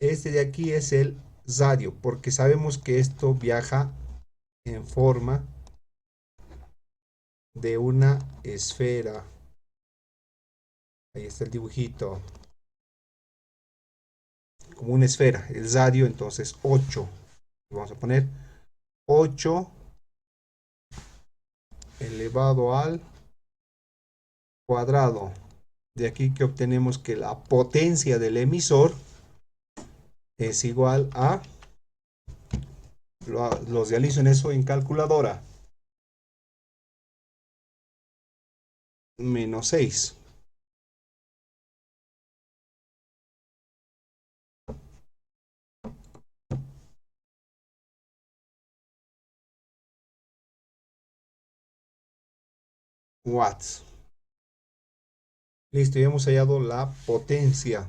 Este de aquí es el radio, porque sabemos que esto viaja en forma de una esfera. Ahí está el dibujito. Como una esfera. El radio, entonces 8. Vamos a poner 8 elevado al cuadrado. De aquí que obtenemos que la potencia del emisor es igual a, los realizo en eso en calculadora, menos 6. Watts. Listo, ya hemos hallado la potencia.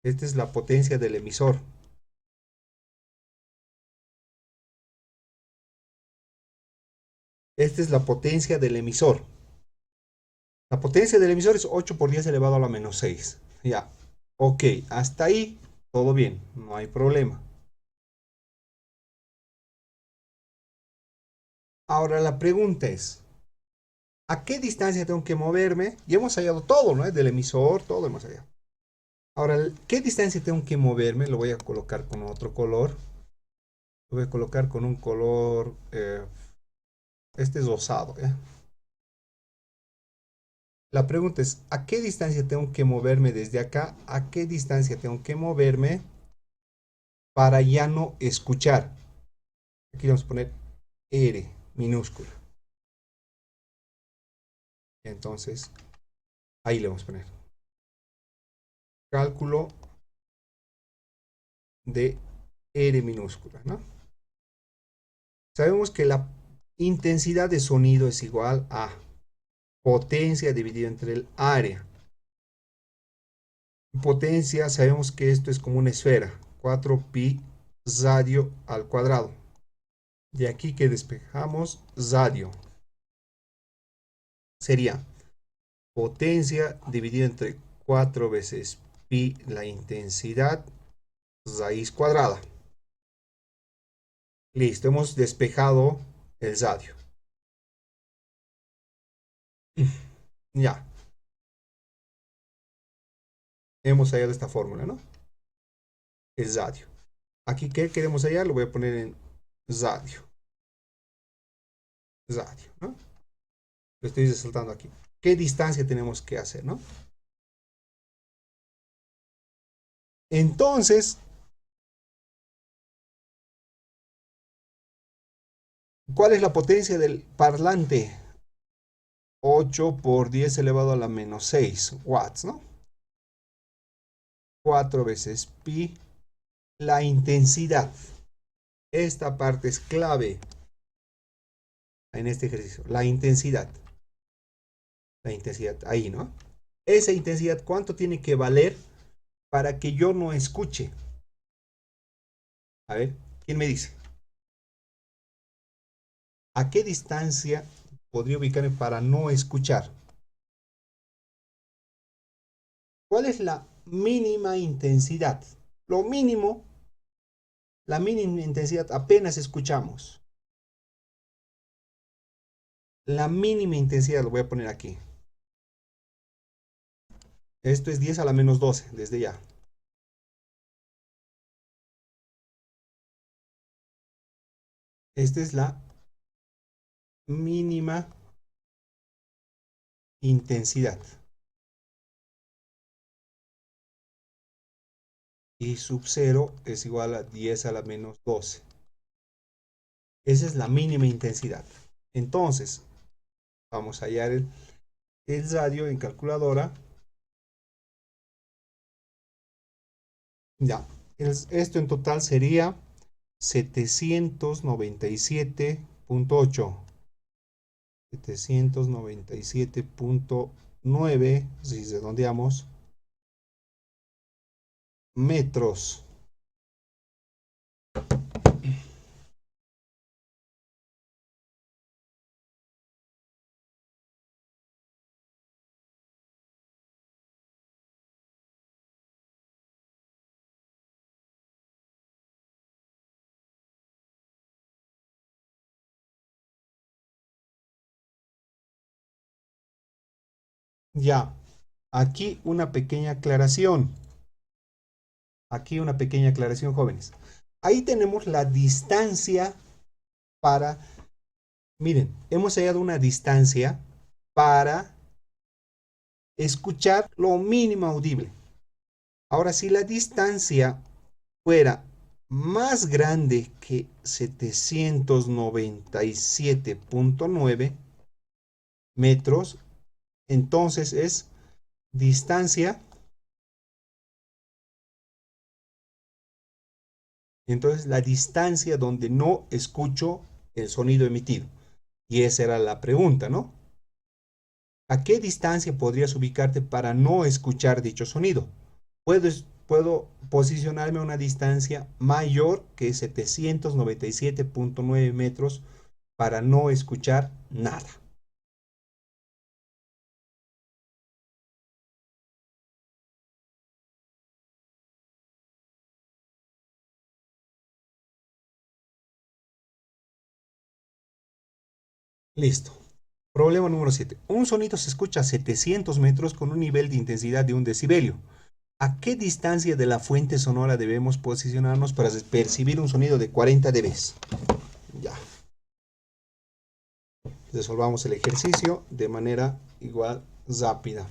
Esta es la potencia del emisor. Esta es la potencia del emisor. La potencia del emisor es 8 por 10 elevado a la menos 6. Ya. Ok, hasta ahí todo bien, no hay problema. Ahora la pregunta es, ¿a qué distancia tengo que moverme? Ya hemos hallado todo, ¿no? Del emisor, todo hemos hallado. Ahora, ¿qué distancia tengo que moverme? Lo voy a colocar con otro color. Lo voy a colocar con un color, este es rosado, ¿eh? La pregunta es, ¿a qué distancia tengo que moverme desde acá? ¿A qué distancia tengo que moverme para ya no escuchar? Aquí vamos a poner R minúscula. Entonces, ahí le vamos a poner. Cálculo de R minúscula, ¿no? Sabemos que la intensidad de sonido es igual a potencia dividido entre el área. Potencia, sabemos que esto es como una esfera, 4pi radio al cuadrado. De aquí que despejamos radio. Sería potencia dividido entre 4 veces pi la intensidad raíz cuadrada. Listo, hemos despejado el radio. Ya, hemos hallado esta fórmula, ¿no? El radio. Aquí, ¿qué queremos hallar? Lo voy a poner en radio. Radio, ¿no? Lo estoy resaltando aquí. ¿Qué distancia tenemos que hacer, no? Entonces, ¿cuál es la potencia del parlante? 8 por 10 elevado a la menos 6 watts, ¿no? 4 veces pi. La intensidad. Esta parte es clave en este ejercicio. La intensidad. La intensidad, ahí, ¿no? Esa intensidad, ¿cuánto tiene que valer para que yo no escuche? A ver, ¿quién me dice? ¿A qué distancia podría ubicarme para no escuchar? ¿Cuál es la mínima intensidad? Lo mínimo, la mínima intensidad apenas escuchamos. La mínima intensidad lo voy a poner aquí. Esto es 10 a la menos 12, desde ya. Esta es la mínima intensidad. Y sub 0 es igual a 10 a la menos 12. Esa es la mínima intensidad. Entonces, vamos a hallar el radio en calculadora. Ya, esto en total sería 797.8. 797.9, si redondeamos, metros. Ya, aquí una pequeña aclaración. Aquí una pequeña aclaración, jóvenes. Ahí tenemos la distancia para, miren, hemos hallado una distancia para escuchar lo mínimo audible. Ahora, si la distancia fuera más grande que 797.9, metros. Entonces es distancia. Entonces la distancia donde no escucho el sonido emitido. Y esa era la pregunta, ¿no? ¿A qué distancia podrías ubicarte para no escuchar dicho sonido? Puedo posicionarme a una distancia mayor que 797.9 metros para no escuchar nada. Listo. Problema número 7. Un sonido se escucha a 700 metros con un nivel de intensidad de 1 decibelio. ¿A qué distancia de la fuente sonora debemos posicionarnos para percibir un sonido de 40 dB? Ya. Resolvamos el ejercicio de manera igual rápida.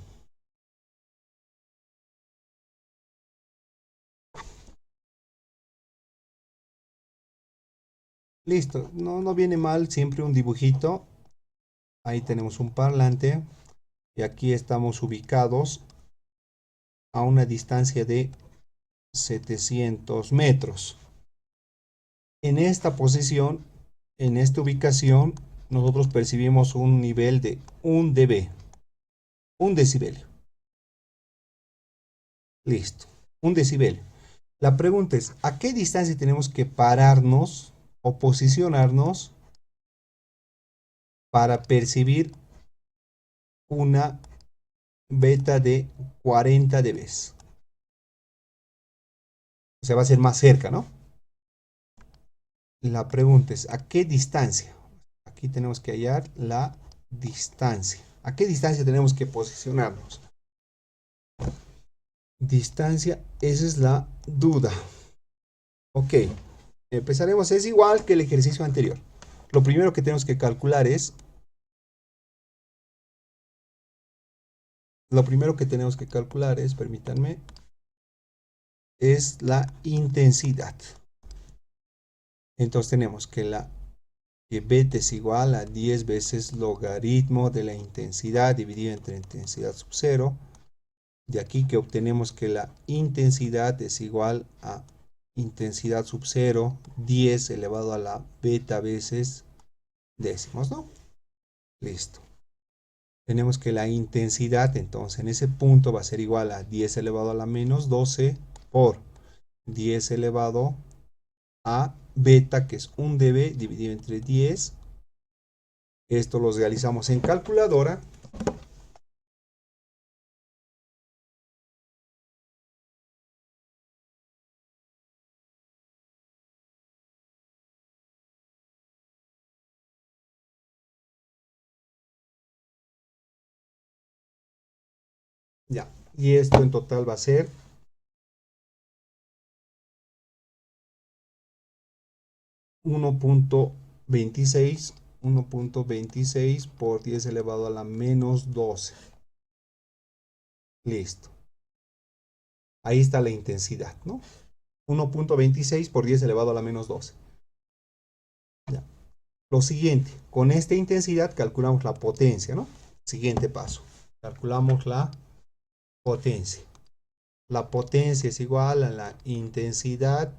Listo. No viene mal siempre un dibujito. Ahí tenemos un parlante. Y aquí estamos ubicados a una distancia de 700 metros. En esta posición, en esta ubicación, nosotros percibimos un nivel de 1 dB, 1 decibelio. Listo, 1 decibelio. La pregunta es, ¿a qué distancia tenemos que pararnos o posicionarnos para percibir una beta de 40 dB? O sea, va a ser más cerca, ¿no? La pregunta es, ¿a qué distancia? Aquí tenemos que hallar la distancia. ¿A qué distancia tenemos que posicionarnos? Distancia, esa es la duda. Ok, empezaremos, es igual que el ejercicio anterior. Lo primero que tenemos que calcular es, permítanme, es la intensidad. Entonces tenemos que que beta es igual a 10 veces logaritmo de la intensidad dividido entre intensidad sub 0. De aquí que obtenemos que la intensidad es igual a intensidad sub 0, 10 elevado a la beta veces décimos, ¿no? Listo. Tenemos que la intensidad, entonces, en ese punto va a ser igual a 10 elevado a la menos 12 por 10 elevado a beta, que es 1 dB dividido entre 10. Esto lo realizamos en calculadora. Ya, y esto en total va a ser 1.26 por 10 elevado a la menos 12. Listo. Ahí está la intensidad, ¿no? 1.26 por 10 elevado a la menos 12. Ya. Lo siguiente, con esta intensidad calculamos la potencia, ¿no? Siguiente paso. Calculamos la potencia. La potencia es igual a la intensidad.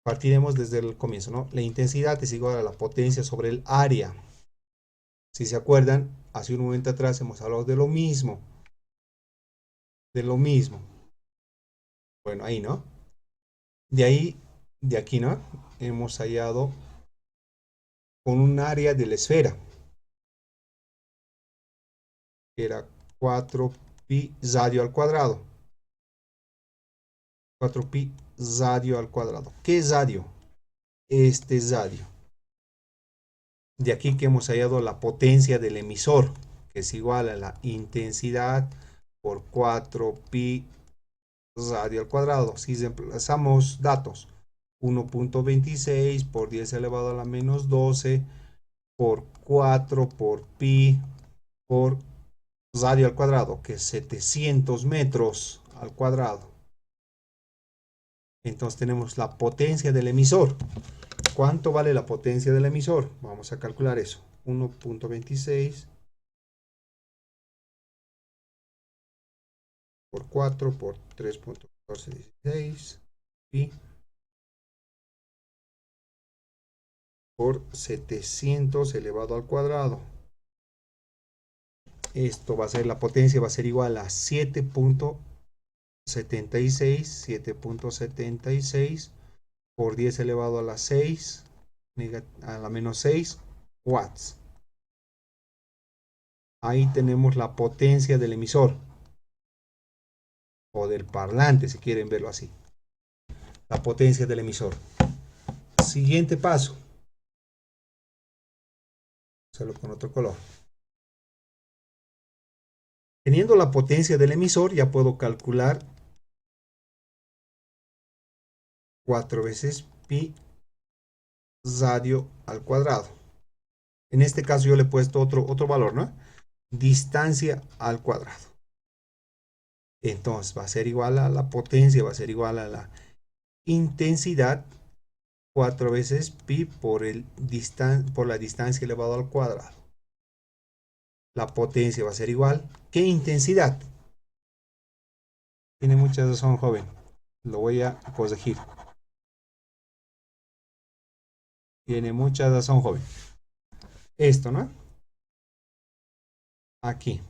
Partiremos desde el comienzo, ¿no? La intensidad es igual a la potencia sobre el área. Si se acuerdan, hace un momento atrás hemos hablado de lo mismo. Bueno, ahí, ¿no? De aquí, ¿no? Hemos hallado con un área de la esfera, que era 4pi radio al cuadrado. 4pi radio al cuadrado. ¿Qué es radio? Este es radio. De aquí que hemos hallado la potencia del emisor, que es igual a la intensidad por 4pi radio al cuadrado. Si reemplazamos datos, 1.26 por 10 elevado a la menos 12 por 4 por pi por radio al cuadrado, que es 700 metros al cuadrado. Entonces tenemos la potencia del emisor. ¿Cuánto vale la potencia del emisor? Vamos a calcular eso. 1.26 por 4 por 3.1416 pi por 700 elevado al cuadrado. Esto va a ser, la potencia va a ser igual a 7.76 por 10 elevado a la 6 a la menos 6 watts. Ahí tenemos la potencia del emisor o del parlante, si quieren verlo así. La potencia del emisor. Siguiente paso. Hacerlo con otro color. Teniendo la potencia del emisor, ya puedo calcular 4 veces pi radio al cuadrado. En este caso yo le he puesto otro valor, ¿no? Distancia al cuadrado. Entonces va a ser igual a la potencia, va a ser igual a la intensidad 4 veces pi por la distancia elevado al cuadrado. La potencia va a ser igual. ¿Qué intensidad? Tiene mucha razón, joven. Lo voy a corregir. Tiene mucha razón, joven. Esto, ¿no? Aquí.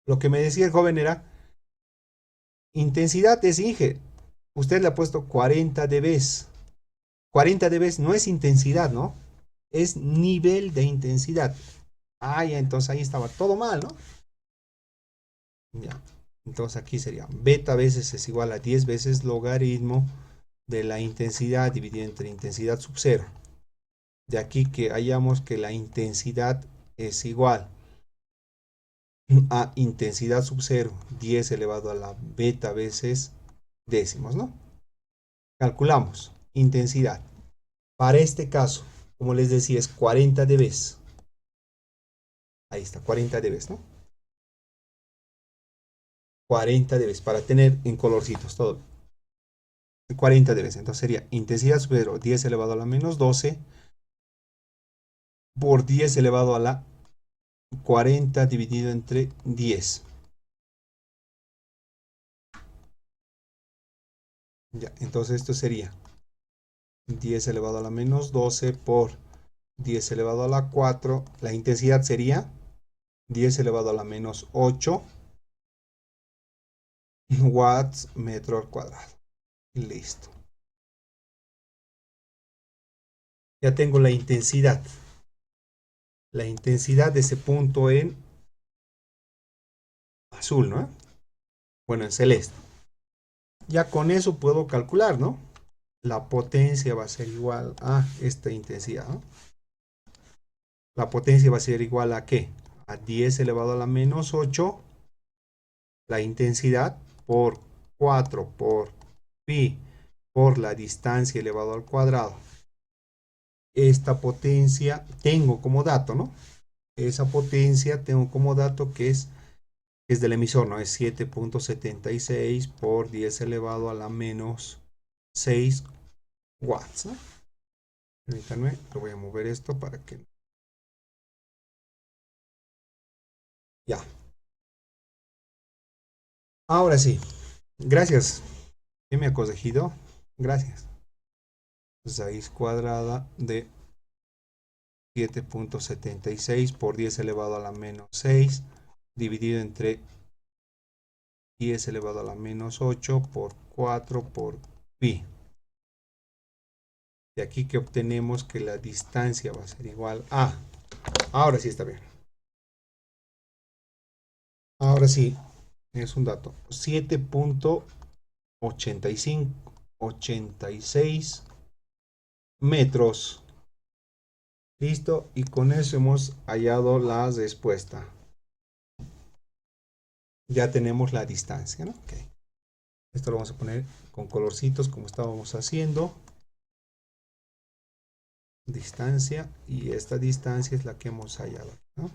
Lo que me decía el joven era, intensidad es Inge. Usted le ha puesto 40 dB. 40 dB no es intensidad, ¿no? Es nivel de intensidad. Ah, ya, entonces ahí estaba todo mal, ¿no? Ya. Entonces aquí sería beta veces es igual a 10 veces logaritmo de la intensidad dividido entre intensidad sub 0. De aquí que hayamos que la intensidad es igual a intensidad sub 0, 10 elevado a la beta veces décimos, ¿no? Calculamos intensidad. Para este caso, como les decía, es 40 dB. Ahí está, 40 dB, ¿no? 40 dB para tener en colorcitos todo. 40 dB, entonces sería intensidad sub 0, 10 elevado a la menos 12 por 10 elevado a la 40 dividido entre 10. Ya, entonces esto sería 10 elevado a la menos 12 por 10 elevado a la 4. La intensidad sería 10 elevado a la menos 8 watts metro al cuadrado. Y listo. Ya tengo la intensidad. La intensidad de ese punto en azul, ¿no? Bueno, en celeste. Ya con eso puedo calcular, ¿no? La potencia va a ser igual a esta intensidad, ¿no? La potencia va a ser igual a ¿qué? A 10 elevado a la menos 8. La intensidad por 4 por pi por la distancia elevado al cuadrado. Esta potencia tengo como dato, ¿no? Esa potencia tengo como dato que es del emisor, ¿no? Es 7.76 por 10 elevado a la menos 6 watts, ¿no? Permítanme, lo voy a mover esto para que... Ya. Ahora sí. Gracias. ¿Qué me ha corregido? Gracias. Raíz cuadrada de 7.76 por 10 elevado a la menos 6 dividido entre 10 elevado a la menos 8 por 4 por pi. De aquí que obtenemos que la distancia va a ser igual a... Ahora sí está bien. Ahora sí, es un dato. 7.86 metros. Listo, y con eso hemos hallado la respuesta. Ya tenemos la distancia, ¿no? Okay. Esto lo vamos a poner con colorcitos como estábamos haciendo. Distancia, y esta distancia es la que hemos hallado, ¿no?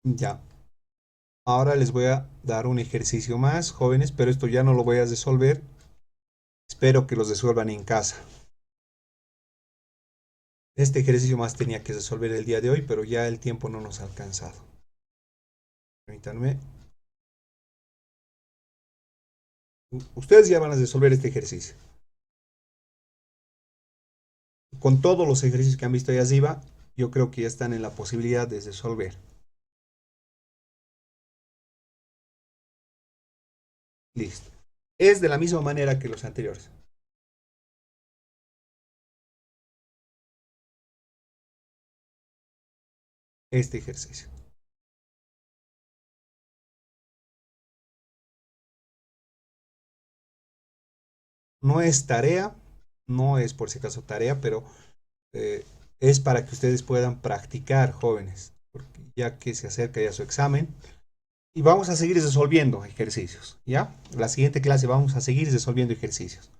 Ya. Ahora les voy a dar un ejercicio más, jóvenes, pero esto ya no lo voy a resolver. Espero que los resuelvan en casa. Este ejercicio más tenía que resolver el día de hoy, pero ya el tiempo no nos ha alcanzado. Permítanme. Ustedes ya van a resolver este ejercicio. Con todos los ejercicios que han visto ahí arriba, yo creo que ya están en la posibilidad de resolver. Listo. Es de la misma manera que los anteriores. Este ejercicio. No es tarea, no es por si acaso tarea, pero es para que ustedes puedan practicar, jóvenes, porque ya que se acerca ya su examen. Y vamos a seguir resolviendo ejercicios, ¿ya? La siguiente clase vamos a seguir resolviendo ejercicios.